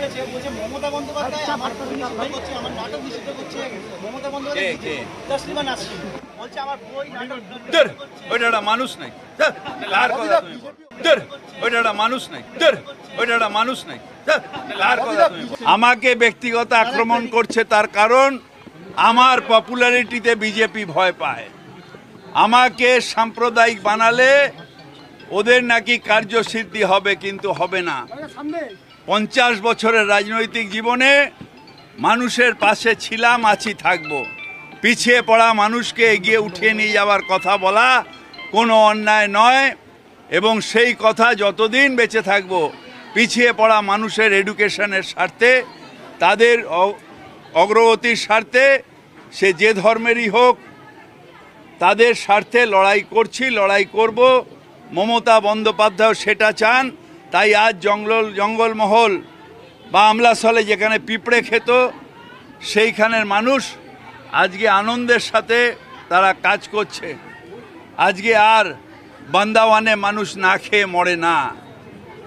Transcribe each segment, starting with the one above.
বলেছে বলছে মমতা বন্দ্যোপাধ্যায় আমার নিষিদ্ধ করছে, আমার নাটক নিষিদ্ধ করছে। মমতা বন্দ্যোপাধ্যায় তসলিমা নাসরিন বলছে আমার বই নাটক ওইটা একটা মানুষ নাই, আর কথা তুমি ওইটা একটা মানুষ নাই, ওইটা একটা মানুষ নাই, আর কথা তুমি। আমাকে ব্যক্তিগত আক্রমণ করছে, তার কারণ আমার পপুলারিটিতে বিজেপি ভয় পায়। আমাকে সাম্প্রদায়িক বানালে ওদের নাকি কার্যসিদ্ধি হবে, কিন্তু হবে না। 50 বছরের রাজনৈতিক জীবনে মানুষের পাশে ছিলাম, আছি, থাকবো। পিছিয়ে পড়া মানুষকে এগিয়ে উঠিয়ে নিয়ে যাওয়ার কথা বলা কোনো অন্যায় নয়, এবং সেই কথা যতদিন বেঁচে থাকবো পিছিয়ে পড়া মানুষের এডুকেশনের স্বার্থে, তাদের অগ্রগতির স্বার্থে, সে যে ধর্মেরই হোক, তাদের স্বার্থে লড়াই করছি, লড়াই করব। মমতা বন্দ্যোপাধ্যায় সেটা চান, তাই আজ জঙ্গলমহল বা আমলাসলে যেখানে পিঁপড়ে খেত, সেইখানের মানুষ আজকে আনন্দের সাথে তারা কাজ করছে। আজকে আর বান্দাওয়ানে মানুষ না খেয়ে মরে না,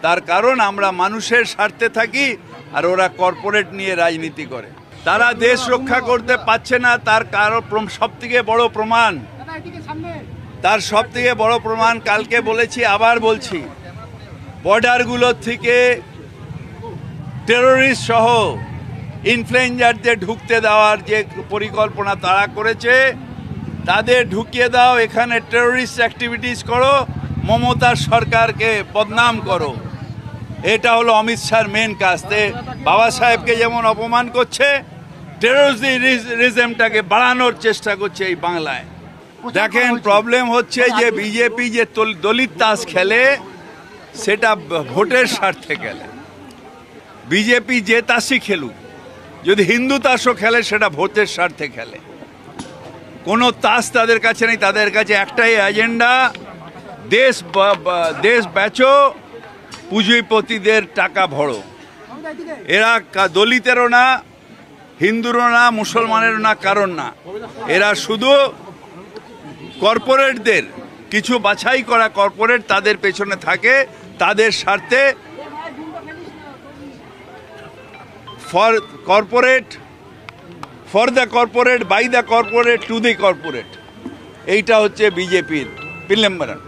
তার কারণ আমরা মানুষের স্বার্থে থাকি আর ওরা কর্পোরেট নিয়ে রাজনীতি করে। তারা দেশ রক্ষা করতে পারছে না, তার কারণ সবথেকে বড় প্রমাণ, কালকে বলেছি, আবার বলছি, বর্ডারগুলোর থেকে টেরোরিস্ট সহ ইনফ্লুয়েঞ্জারদের ঢুকতে দেওয়ার যে পরিকল্পনা তারা করেছে, তাদের ঢুকিয়ে দাও, এখানে টেরোরিস্ট অ্যাক্টিভিটিস করো, মমতার সরকারকে বদনাম করো। এটা হলো অমিত শাহর মেন কাজ। বাবা সাহেবকে যেমন অপমান করছে, টেরোরিজমটাকে বাড়ানোর চেষ্টা করছে এই বাংলায়। দেখেন, প্রবলেম হচ্ছে যে বিজেপি যে দলিত তাস খেলে, সেটা ভোটের স্বার্থে খেলে। বিজেপি যে তাসই খেলুক, যদি হিন্দু তাসও খেলে সেটা ভোটের স্বার্থে খেলে। কোনো তাস তাদের কাছে নেই, তাদের কাছে একটাই এজেন্ডা, দেশ বেচো, পুঁজিপতিদের টাকা ভরো। এরা দলিতেরও না, হিন্দুরও না, মুসলমানেরও না, কারণ না। এরা শুধু কর্পোরেটদের, কিছু বাছাই করা কর্পোরেট তাদের পেছনে থাকে, তাদের স্বার্থে। For the corporate, by the corporate, to the corporate, এইটা হচ্ছে বিজেপির পিল্লেম্বরম।